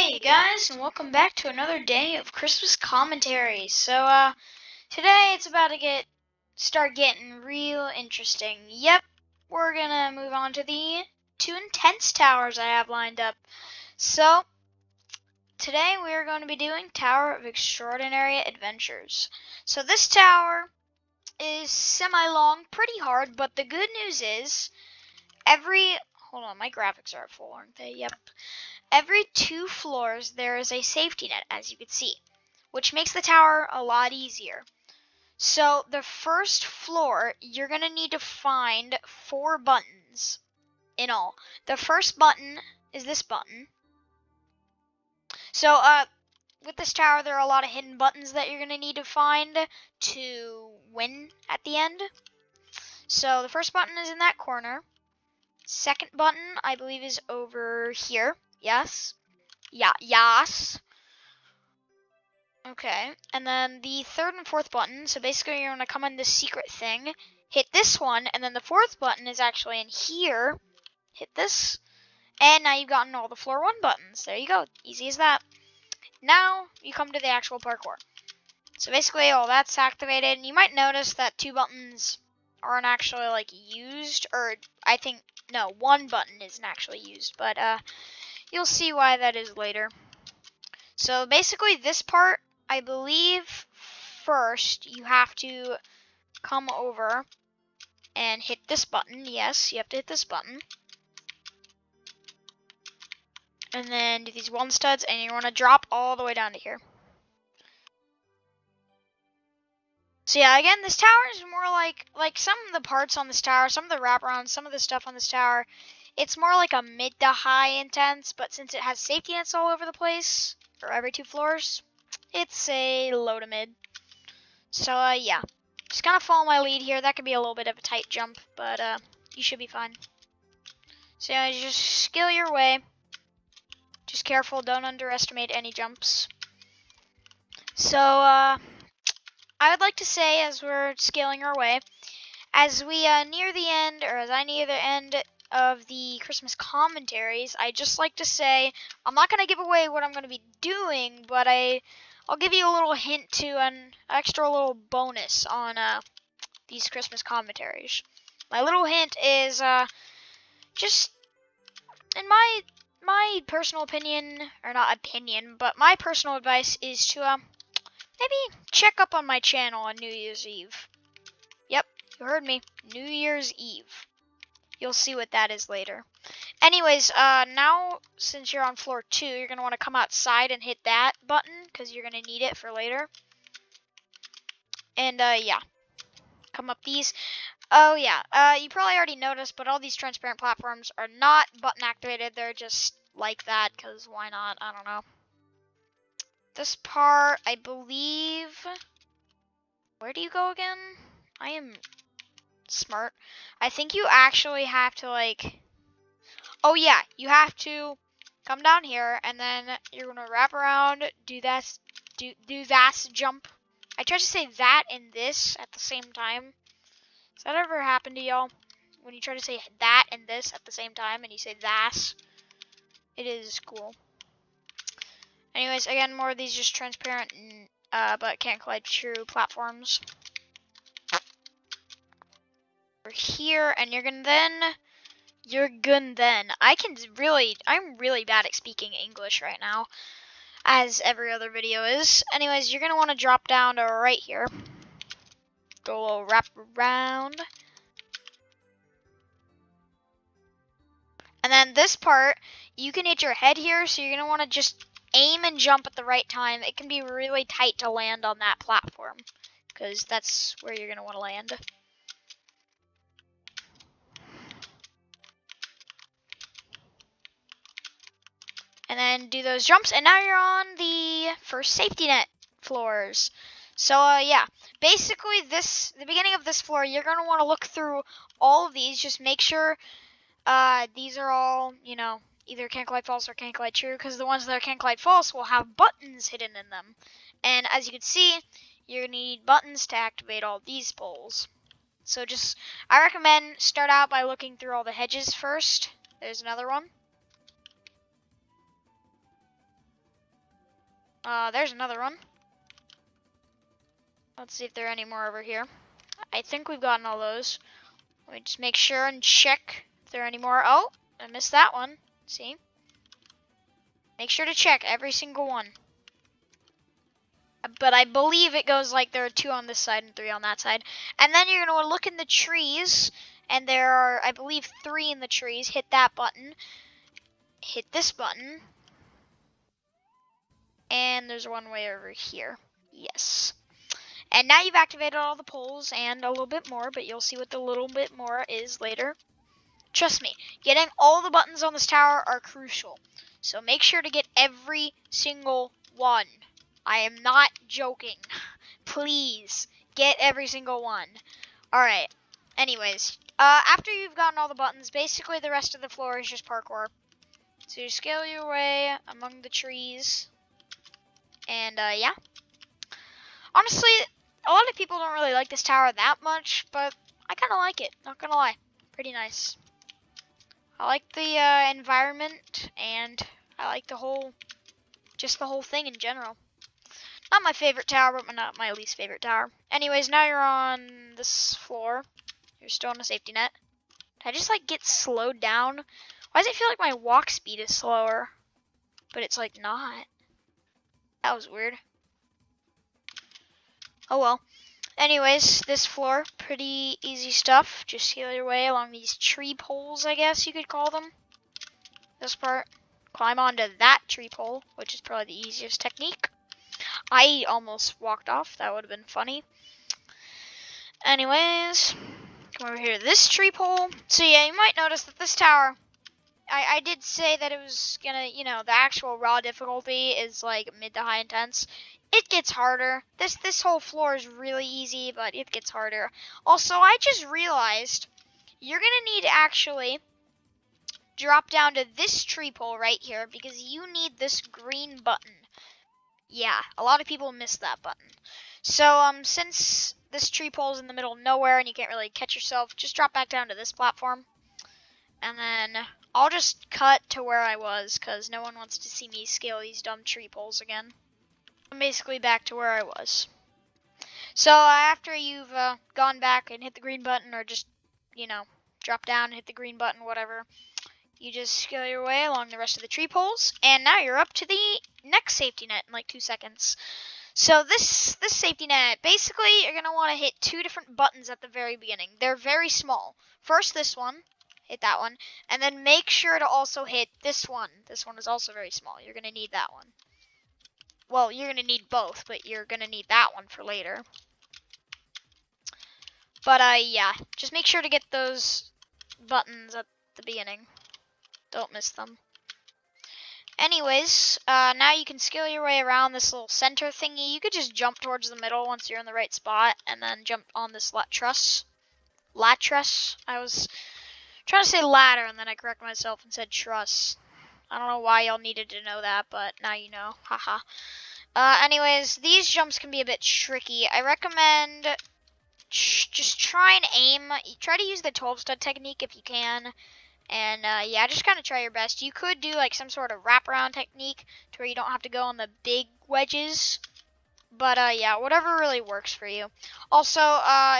Hey you guys, and welcome back to another day of Christmas Commentaries. So, today it's about to start getting real interesting. Yep, we're gonna move on to the two intense towers I have lined up. So, today we are going to be doing Tower of Extraordinary Adventures. So this tower is semi-long, pretty hard, but the good news is hold on, my graphics are full, aren't they? Yep. Every 2 floors there is a safety net, as you can see, which makes the tower a lot easier. So the first floor, you're going to need to find 4 buttons in all. The first button is this button. So with this tower, there are a lot of hidden buttons that you're going to need to find to win at the end. So the first button is in that corner. Second button, I believe, is over here. Yes. Yes. Okay, and then the third and fourth button, so basically you're going to come in this secret thing, hit this one, and then the fourth button is actually in here. Hit this, and now you've gotten all the floor 1 buttons. There you go, easy as that. Now you come to the actual parkour. So basically all that's activated, and you might notice that 2 buttons aren't actually like used, or I think, no, 1 button isn't actually used, but you'll see why that is later. So basically this part, I believe first you have to come over and hit this button. Yes, you have to hit this button. And then do these 1 studs, and you want to drop all the way down to here. So yeah, again, this tower is more like some of the parts on this tower, some of the wraparounds, some of the stuff on this tower. It's more like a mid to high intense, but since it has safety nets all over the place, for every 2 floors, it's a low to mid. So yeah, just kind of follow my lead here. That could be a little bit of a tight jump, but you should be fine. So yeah, you just skill your way. Just careful, don't underestimate any jumps. So I would like to say, as we're scaling our way, as we near the end, or as I near the end of the Christmas commentaries, I just like to say I'm not going to give away what I'm going to be doing, but I'll give you a little hint to an extra little bonus on these Christmas commentaries. My little hint is just in my personal opinion, or not opinion, but my personal advice is to maybe check up on my channel on New Year's Eve. Yep, you heard me, New Year's Eve. You'll see what that is later. Anyways, now since you're on floor 2, you're going to want to come outside and hit that button, because you're going to need it for later. And yeah, come up these. Oh yeah, you probably already noticed, but all these transparent platforms are not button activated. They're just like that, because why not? I don't know. This part, I believe... Where do you go again? I am smart. I think you actually have to, like... Oh yeah, you have to come down here, and then you're going to wrap around, do that jump. I tried to say that and this at the same time. Has that ever happened to y'all? When you try to say that and this at the same time, and you say that? It is cool. Anyways, again, more of these just transparent, but can't collide true platforms. We're here, and I'm really bad at speaking English right now, as every other video is. Anyways, you're gonna want to drop down to right here. Go a little wrap around. And then this part, you can hit your head here, so you're going to want to just aim and jump at the right time. It can be really tight to land on that platform, because that's where you're going to want to land. And then do those jumps, and now you're on the first safety net floors. So yeah, basically the beginning of this floor, you're going to want to look through all of these. Just make sure these are all, you know, either can't collide false or can't collide true, because the ones that are can't collide false will have buttons hidden in them. And as you can see, you're going to need buttons to activate all these poles. So I recommend start out by looking through all the hedges first. There's another one. There's another one. Let's see if there are any more over here. I think we've gotten all those. Let me just make sure and check if there are any more. Oh, I missed that one. See? Make sure to check every single one. But I believe it goes like there are 2 on this side and 3 on that side. And then you're going to look in the trees, and there are, I believe, 3 in the trees. Hit that button. Hit this button. And there's one way over here. Yes. And now you've activated all the poles and a little bit more, but you'll see what the little bit more is later. Trust me, getting all the buttons on this tower are crucial. So make sure to get every single one. I am not joking. Please, get every single one. Alright, anyways. After you've gotten all the buttons, basically the rest of the floor is just parkour. So you scale your way among the trees. And, yeah. Honestly, a lot of people don't really like this tower that much, but I kind of like it, not gonna lie. Pretty nice. I like the environment, and I like the whole thing in general. Not my favorite tower, but not my least favorite tower. Anyways, now you're on this floor. You're still on a safety net. Did I just like get slowed down? Why does it feel like my walk speed is slower? But it's like not. That was weird. Oh well. Anyways, this floor, pretty easy stuff. Just heal your way along these tree poles, I guess you could call them. This part. Climb onto that tree pole, which is probably the easiest technique. I almost walked off. That would have been funny. Anyways, come over here to this tree pole. So yeah, you might notice that this tower, I did say that it was gonna, you know, the actual raw difficulty is like mid to high intense. It gets harder. This whole floor is really easy, but it gets harder. Also, I just realized you're gonna need to actually drop down to this tree pole right here because you need this green button. Yeah, a lot of people miss that button. So, since this tree pole is in the middle of nowhere and you can't really catch yourself, just drop back down to this platform. And then I'll just cut to where I was because no one wants to see me scale these dumb tree poles again. I'm basically back to where I was. So, after you've gone back and hit the green button or just, you know, drop down and hit the green button, whatever, you just scale your way along the rest of the tree poles, and now you're up to the next safety net in like 2 seconds. So this safety net, basically you're going to want to hit 2 different buttons at the very beginning. They're very small. First this one, hit that one, and then make sure to also hit this one. This one is also very small. You're going to need that one. Well, you're going to need both, but you're going to need that one for later. But yeah, just make sure to get those buttons at the beginning. Don't miss them. Anyways, now you can scale your way around this little center thingy. You could just jump towards the middle once you're in the right spot, and then jump on this lattice. I was trying to say ladder, and then I corrected myself and said truss. I don't know why y'all needed to know that, but now you know. Haha. Anyways, these jumps can be a bit tricky. I recommend just try and aim. Try to use the 12 stud technique if you can. And yeah, just kind of try your best. You could do like some sort of wraparound technique to where you don't have to go on the big wedges. But yeah, whatever really works for you. Also,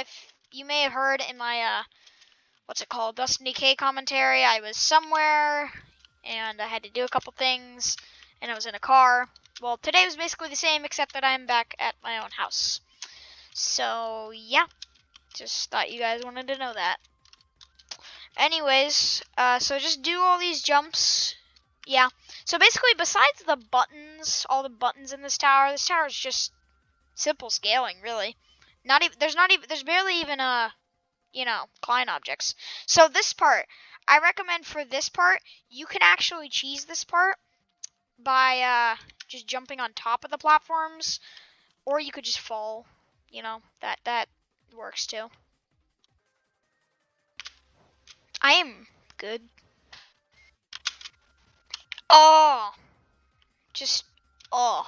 if you may have heard in my, what's it called, Dust and Decay commentary, I was somewhere and I had to do a couple things and I was in a car. Well, today was basically the same except that I'm back at my own house. So yeah, just thought you guys wanted to know that. Anyways, so just do all these jumps. Yeah. So basically, besides the buttons, all the buttons in this tower is just simple scaling, really. There's barely even you know, client objects. So this part, I recommend for this part, you can actually cheese this part by just jumping on top of the platforms, or you could just fall. You know, that works too. I am good. Oh, just, oh.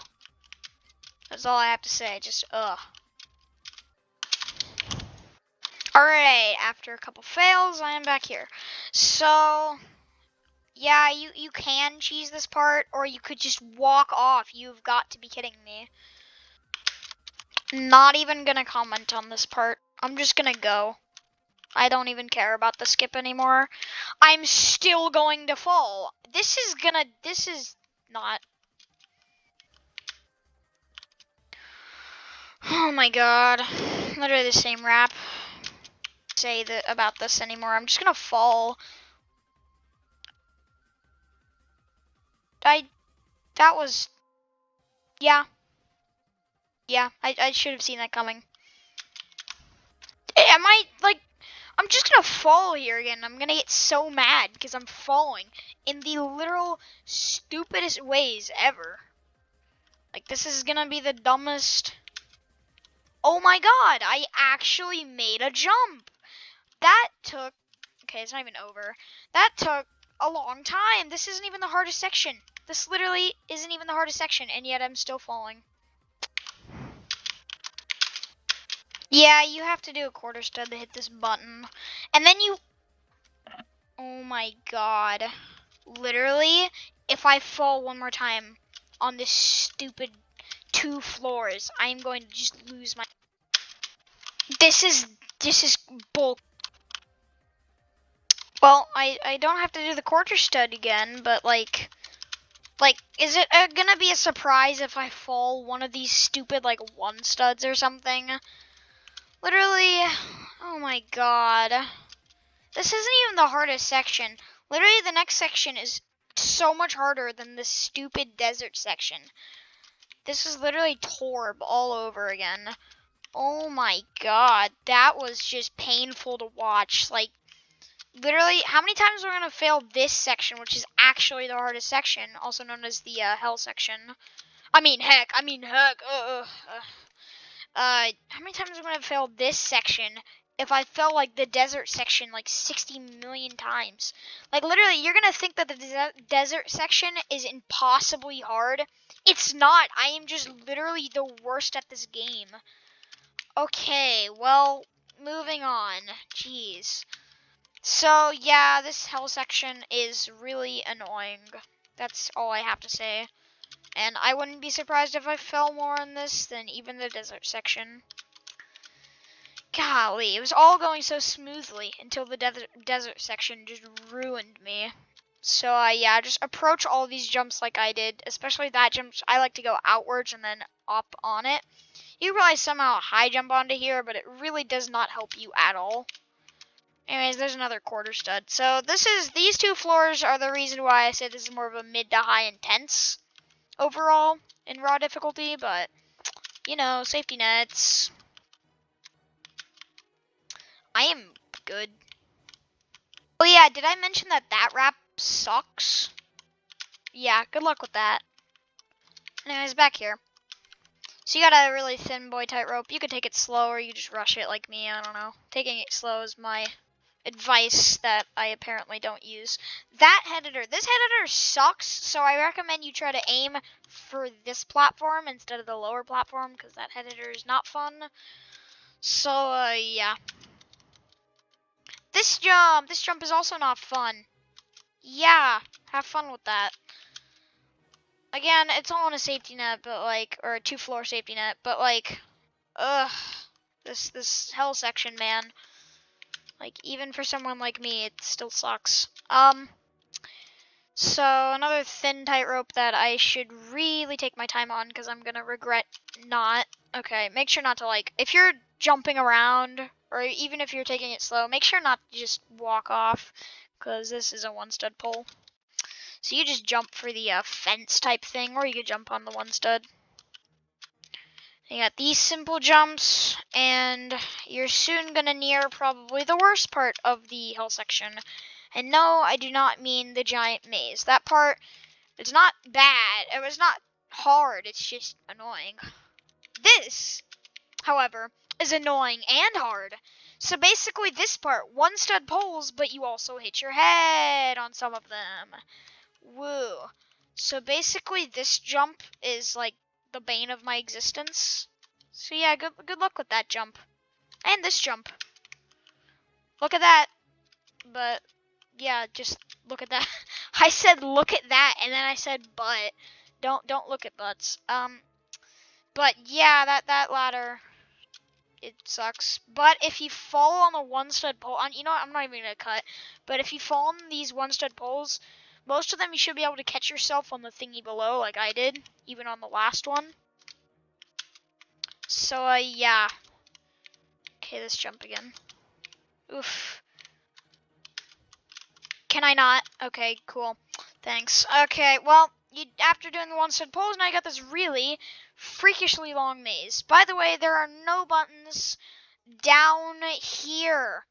That's all I have to say, just, ugh. Alright, after a couple fails, I am back here. So, Yeah, you can cheese this part, or you could just walk off. You've got to be kidding me. Not even gonna comment on this part. I'm just gonna go. I don't even care about the skip anymore. I'm still going to fall. This is not. Oh my god. Literally the same rap. Say that about this anymore. I'm just gonna fall. That was, yeah. Yeah, I should have seen that coming. Am I, like, I'm just gonna fall here again. I'm gonna get so mad because I'm falling in the literal stupidest ways ever. Like, this is gonna be the dumbest. Oh my god, I actually made a jump. That took, okay, it's not even over. That took a long time. This isn't even the hardest section. This literally isn't even the hardest section, and yet I'm still falling. Yeah, you have to do a quarter stud to hit this button. And then you, oh my god. Literally, if I fall one more time on this stupid 2 floors, I'm going to just lose my... This is bull. Well, I don't have to do the quarter stud again, but like, is it gonna be a surprise if I fall one of these stupid, like, 1 studs or something? Literally, oh my god. This isn't even the hardest section. Literally, the next section is so much harder than this stupid desert section. This is literally Torb all over again. Oh my god, that was just painful to watch. Like, literally, how many times we're gonna fail this section, which is actually the hardest section, also known as the hell section. I mean, heck. How many times am I gonna fail this section if I fail like the desert section like 60 million times? Like, literally, you're gonna think that the desert section is impossibly hard. It's not. I am just literally the worst at this game. Okay, well, moving on. Jeez. So, yeah, this hell section is really annoying. That's all I have to say. And I wouldn't be surprised if I fell more on this than even the desert section. Golly, it was all going so smoothly until the desert section just ruined me. So, yeah, just approach all these jumps like I did, especially that jump. I like to go outwards and then up on it. You could probably somehow high jump onto here, but it really does not help you at all. Anyways, there's another quarter stud. So these 2 floors are the reason why I said this is more of a mid to high intense overall in raw difficulty, but, you know, safety nets. I am good. Oh yeah, did I mention that rap sucks? Yeah, good luck with that. Anyways, back here. So you got a really thin boy tightrope. You could take it slow or you just rush it like me, I don't know. Taking it slow is my advice that I apparently don't use. That head editor. This head editor sucks, so I recommend you try to aim for this platform instead of the lower platform, because that head editor is not fun. So, yeah. This jump is also not fun. Yeah, have fun with that. Again, it's all on a safety net, but like, or a 2-floor safety net, but like, ugh, this hell section, man. Like, even for someone like me, it still sucks. So another thin tightrope that I should really take my time on because I'm gonna regret not. Okay, make sure not to, like, if you're jumping around or even if you're taking it slow, make sure not to just walk off because this is a 1 stud pole. So you just jump for the fence type thing, or you could jump on the 1 stud. You got these simple jumps, and you're soon gonna near probably the worst part of the hill section. And no, I do not mean the giant maze. That part, it's not bad. It was not hard. It's just annoying. This, however, is annoying and hard. So basically this part, 1 stud poles, but you also hit your head on some of them. Woo. So basically this jump is like the bane of my existence. So yeah, good luck with that jump. And this jump. Look at that. But yeah, just look at that. I said look at that, and then I said but. Don't look at butts. But yeah, that ladder, it sucks. But if you fall on the one stud pole, you know what, I'm not even gonna cut. But if you fall on these one stud poles, most of them you should be able to catch yourself on the thingy below, like I did, even on the last one. So yeah. Okay, let's jump again. Oof. Can I not? Okay, cool. Thanks. Okay, well, after doing the one stud poles, now you got this really freakishly long maze. By the way, there are no buttons down here.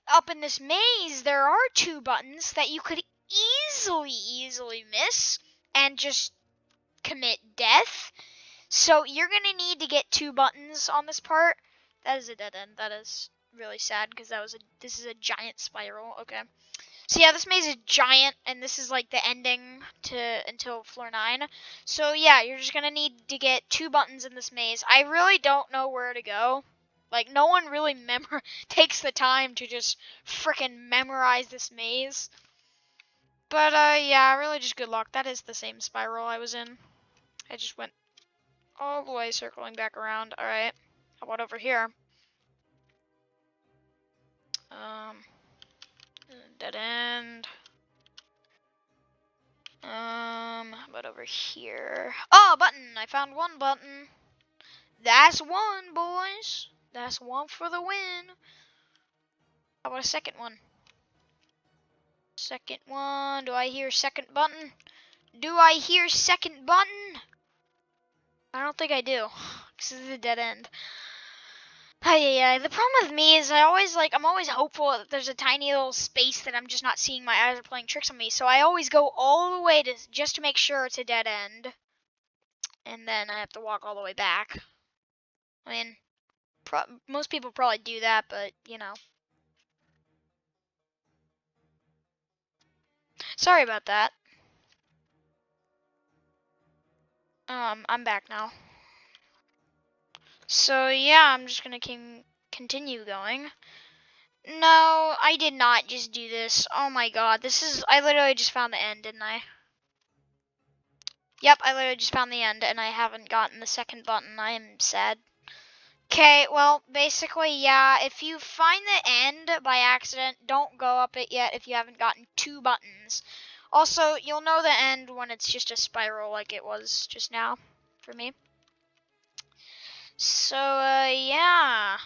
Up in this maze, there are 2 buttons that you could easily miss and just commit death. So you're going to need to get 2 buttons on this part. That is a dead end. That is really sad because this is a giant spiral. Okay. So yeah, this maze is giant, and this is like the ending until floor 9. So yeah, you're just gonna need to get 2 buttons in this maze. I really don't know where to go. Like, no one really takes the time to just frickin' memorize this maze. But yeah, really just good luck. That is the same spiral I was in. I just went all the way circling back around. All right, how about over here? Dead end. How about over here? Oh, button! I found 1 button. That's 1, boys. That's 1 for the win. How about a second one? Second one. Do I hear second button? Do I hear second button? I don't think I do. This is a dead end. Yeah. The problem with me is I'm always hopeful that there's a tiny little space that I'm just not seeing. My eyes are playing tricks on me. So I always go all the way just to make sure it's a dead end. And then I have to walk all the way back. I mean, most people probably do that, but, you know. Sorry about that. I'm back now. So, yeah, I'm just gonna continue going. No, I did not just do this. Oh my god, I literally just found the end, didn't I? Yep, I literally just found the end, and I haven't gotten the second button. I am sad. Okay, well, basically, yeah, if you find the end by accident, don't go up it yet if you haven't gotten 2 buttons. Also, you'll know the end when it's just a spiral like it was just now for me. So, yeah.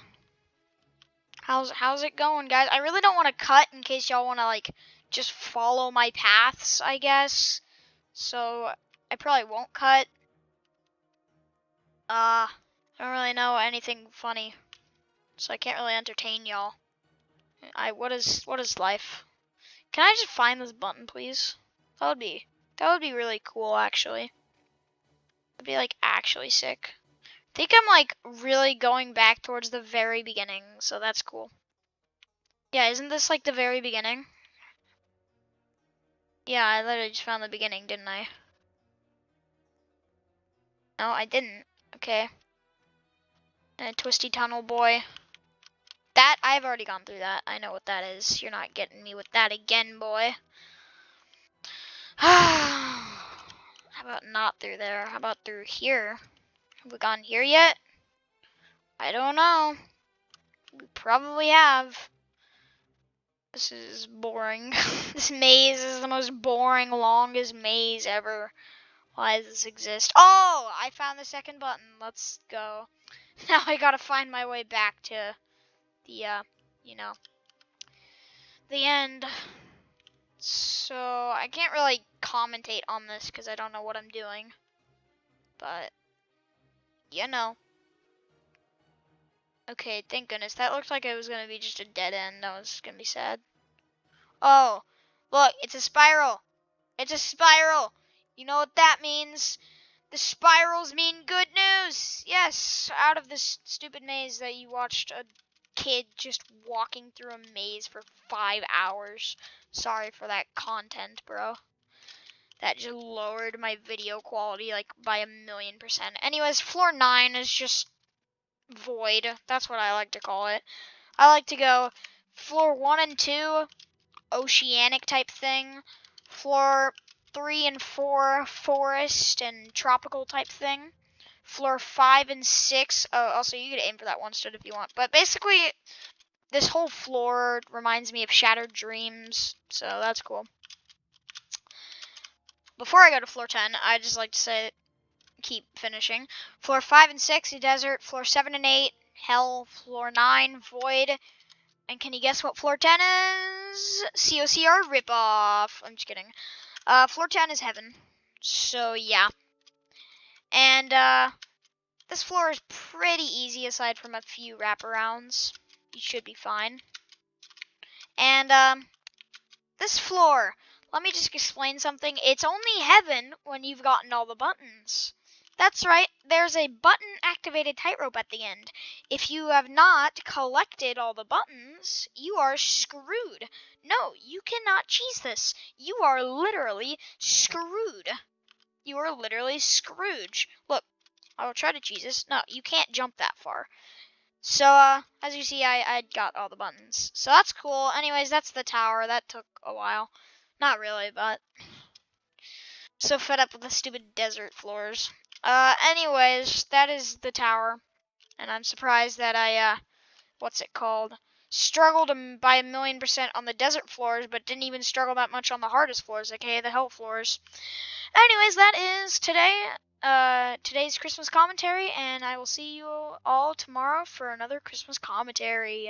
How's it going, guys? I really don't want to cut in case y'all want to, like, just follow my paths, I guess. So, I probably won't cut. I don't really know anything funny, so I can't really entertain y'all. What is life? Can I just find this button, please? That would be really cool, actually. That'd be, like, actually sick. I think I'm, like, really going back towards the very beginning, so that's cool. Yeah, isn't this, like, the very beginning? Yeah, I literally just found the beginning, didn't I? No, I didn't. Okay. And a twisty tunnel, boy. That, I've already gone through that. I know what that is. You're not getting me with that again, boy. How about not through there? How about through here? Have we gone here yet? I don't know. We probably have. This is boring. This maze is the most boring, longest maze ever. Why does this exist? Oh, I found the second button. Let's go. Now I gotta find my way back to the, you know, the end. So, I can't really commentate on this because I don't know what I'm doing. But, you know. Okay, thank goodness. That looked like it was going to be just a dead end. That was going to be sad. Oh, look, it's a spiral. It's a spiral. You know what that means? The spirals mean good news. Yes, out of this stupid maze that you watched a kid just walking through a maze for 5 hours. Sorry for that content, bro. That just lowered my video quality like by 1,000,000%. Anyways, floor 9 is just void. That's what I like to call it. I like to go floor 1 and 2 oceanic type thing. Floor 3 and 4, forest and tropical type thing. Floor 5 and 6, also you could aim for that one stud if you want. But basically, this whole floor reminds me of Shattered Dreams, so that's cool. Before I go to floor 10, I just like to say, keep finishing. Floor 5 and 6, a desert. Floor 7 and 8, hell. Floor 9, void. And can you guess what floor 10 is? COCR ripoff. I'm just kidding. Floor 10 is heaven. So, yeah. And, this floor is pretty easy aside from a few wraparounds. You should be fine. And, this floor, let me just explain something. It's only heaven when you've gotten all the buttons. That's right, there's a button-activated tightrope at the end. If you have not collected all the buttons, you are screwed. No, you cannot cheese this. You are literally screwed. You are literally Scrooge. Look, I will try to cheese this. No, you can't jump that far. So, as you see, I got all the buttons. So that's cool. Anyways, that's the tower. That took a while. Not really, but so fed up with the stupid desert floors. Anyways, that is the tower. And I'm surprised that I, what's it called? Struggled by 1,000,000% on the desert floors, but didn't even struggle that much on the hardest floors, aka the hell floors. Anyways, that is today's Christmas commentary, and I will see you all tomorrow for another Christmas commentary.